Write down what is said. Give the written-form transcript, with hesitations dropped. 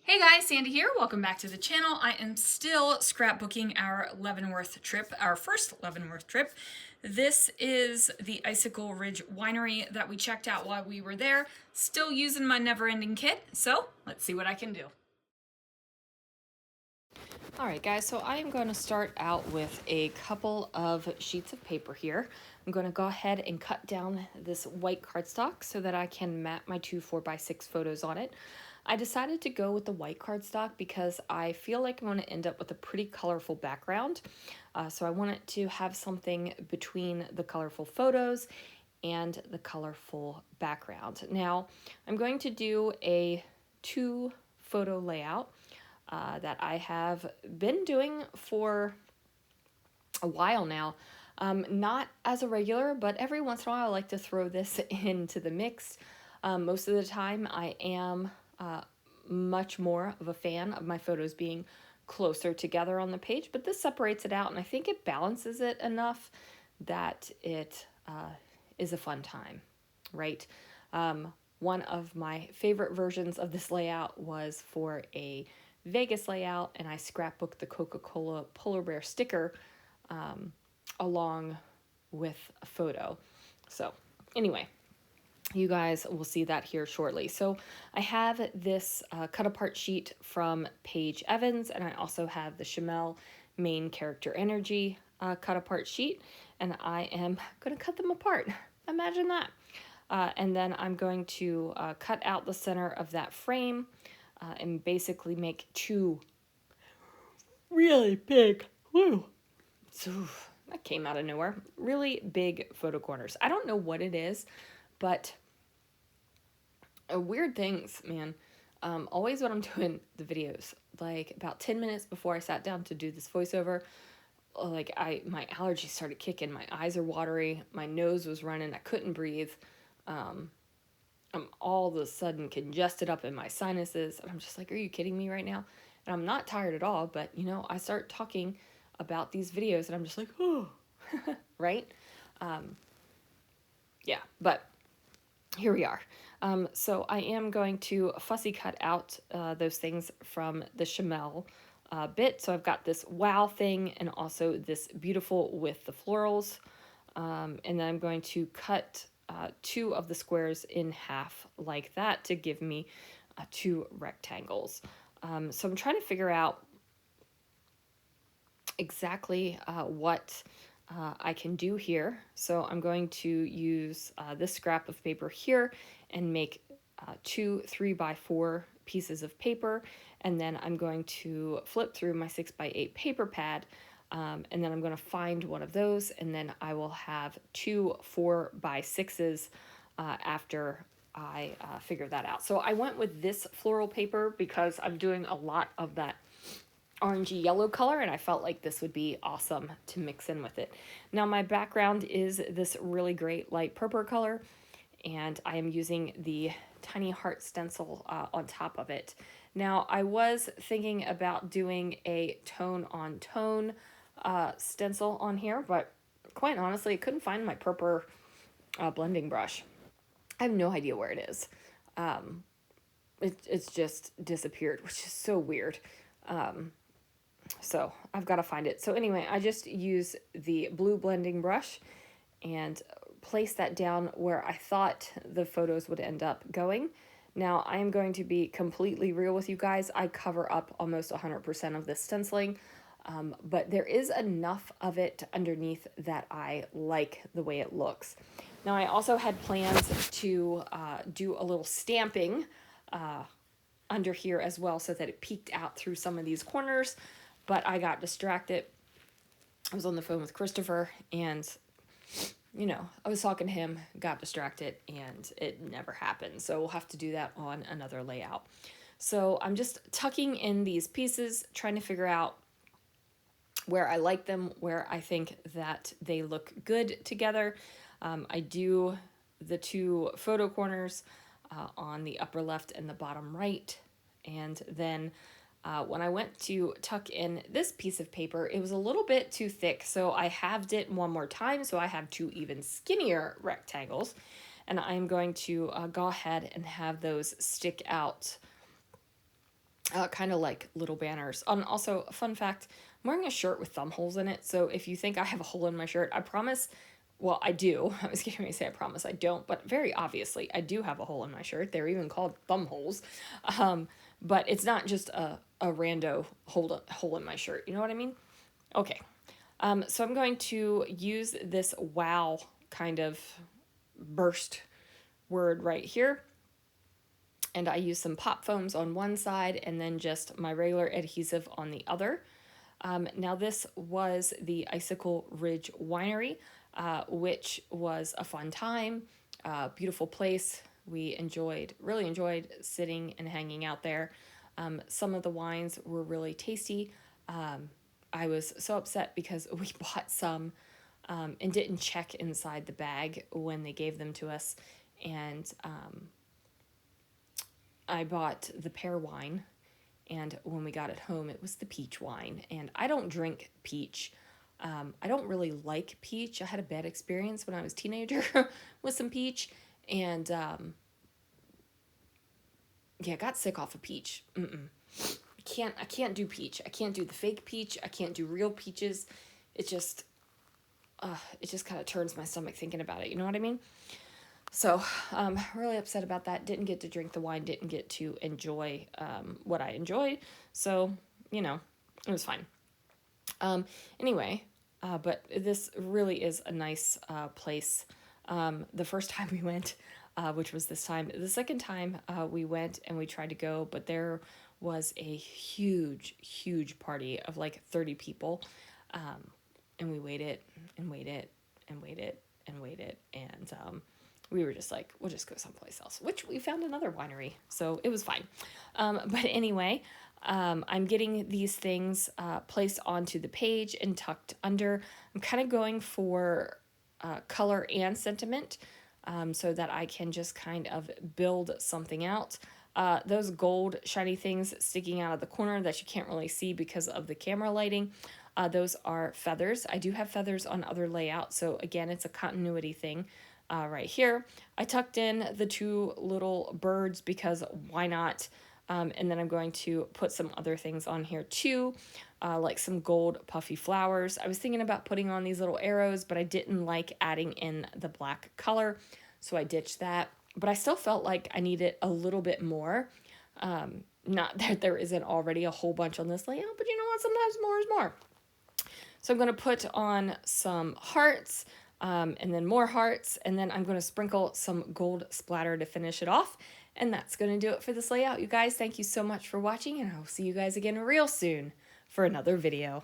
Hey guys, Sandy here. Welcome back to the channel. I am still scrapbooking our Leavenworth trip, our first Leavenworth trip. This is the Icicle Ridge Winery that we checked out while we were there. Still using my never-ending kit, so let's see what I can do. Alright guys, so I am going to start out with a couple of sheets of paper here. I'm going to go ahead and cut down this white cardstock so that I can map my two 4x6 photos on it. I decided to go with the white cardstock because I feel like I'm going to end up with a pretty colorful background. So I want it to have something between the colorful photos and the colorful background. Now, I'm going to do a 2-photo layout that I have been doing for a while now. Not as a regular, but every once in a while I like to throw this into the mix. Most of the time I am much more of a fan of my photos being closer together on the page, but this separates it out and I think it balances it enough that it is a fun time, right? One of my favorite versions of this layout was for a Vegas layout, and I scrapbooked the Coca-Cola polar bear sticker along with a photo. So anyway, you guys will see that here shortly. So I have this cut apart sheet from Paige Evans, and I also have the Chamel main character energy cut apart sheet, and I am going to cut them apart. Imagine that. And then I'm going to cut out the center of that frame and basically make two really big, that came out of nowhere, really big photo corners. I don't know what it is, but weird things, man. Always when I'm doing the videos, like about 10 minutes before I sat down to do this voiceover, like my allergies started kicking, my eyes are watery, my nose was running, I couldn't breathe. I'm all of a sudden congested up in my sinuses, and I'm just like, are you kidding me right now? And I'm not tired at all, but you know, I start talking about these videos and I'm just like, oh, right? Yeah, but here we are. So I am going to fussy cut out those things from the Chamel bit. So I've got this wow thing and also this beautiful with the florals. And then I'm going to cut 2 of the squares in half like that to give me 2 rectangles. So I'm trying to figure out exactly what I can do here. So I'm going to use this scrap of paper here and make 2 3x4 pieces of paper, and then I'm going to flip through my 6x8 paper pad, and then I'm going to find one of those, and then I will have 2 4x6s after I figure that out. So I went with this floral paper because I'm doing a lot of that orangey yellow color, and I felt like this would be awesome to mix in with it. Now my background is this really great light purple color, and I am using the tiny heart stencil on top of it. Now I was thinking about doing a tone on tone stencil on here, but quite honestly I couldn't find my purple blending brush. I have no idea where it is. It's just disappeared, which is so weird. So I've got to find it. So anyway, I just use the blue blending brush and place that down where I thought the photos would end up going. Now I am going to be completely real with you guys. I cover up almost 100% of this stenciling, but there is enough of it underneath that I like the way it looks. Now I also had plans to do a little stamping under here as well so that it peeked out through some of these corners, but I got distracted. I was on the phone with Christopher, and you know, I was talking to him, got distracted, and it never happened. So we'll have to do that on another layout. So I'm just tucking in these pieces, trying to figure out where I like them, where I think that they look good together. I do the 2 photo corners on the upper left and the bottom right, and then when I went to tuck in this piece of paper, it was a little bit too thick, so I halved it one more time, so I have 2 even skinnier rectangles, and I'm going to go ahead and have those stick out kind of like little banners. And also, a fun fact, I'm wearing a shirt with thumb holes in it, so if you think I have a hole in my shirt, I promise, well, I do. I was getting ready to say I promise I don't, but very obviously, I do have a hole in my shirt. They're even called thumb holes. But it's not just a rando hole in my shirt. You know what I mean? Okay. So I'm going to use this wow kind of burst word right here. And I use some pop foams on one side and then just my regular adhesive on the other. Now this was the Icicle Ridge Winery, which was a fun time, beautiful place. We really enjoyed sitting and hanging out there. Some of the wines were really tasty. I was so upset because we bought some and didn't check inside the bag when they gave them to us. And I bought the pear wine, and when we got it home, it was the peach wine. And I don't drink peach. I don't really like peach. I had a bad experience when I was a teenager with some peach, and yeah, got sick off of peach. I can't do peach. I can't do the fake peach. I can't do real peaches. It just kind of turns my stomach thinking about it. You know what I mean? So, really upset about that. Didn't get to drink the wine. Didn't get to enjoy what I enjoyed. So, you know, it was fine. Anyway, but this really is a nice place. The first time we went, which was this time. The second time we went and we tried to go, but there was a huge, huge party of like 30 people. And we waited and waited and waited and waited. And we were just like, we'll just go someplace else, which we found another winery. So it was fine. But anyway, I'm getting these things placed onto the page and tucked under. I'm kind of going for color and sentiment so that I can just kind of build something out. Those gold shiny things sticking out of the corner that you can't really see because of the camera lighting, those are feathers. I do have feathers on other layouts, so again, it's a continuity thing. Right here, I tucked in the two little birds because why not? And then I'm going to put some other things on here too, like some gold puffy flowers. I was thinking about putting on these little arrows, but I didn't like adding in the black color, so I ditched that. But I still felt like I needed a little bit more. Not that there isn't already a whole bunch on this layout, but you know what? Sometimes more is more. So I'm going to put on some hearts, and then more hearts, and then I'm going to sprinkle some gold splatter to finish it off. And that's going to do it for this layout, you guys. Thank you so much for watching, and I'll see you guys again real soon for another video.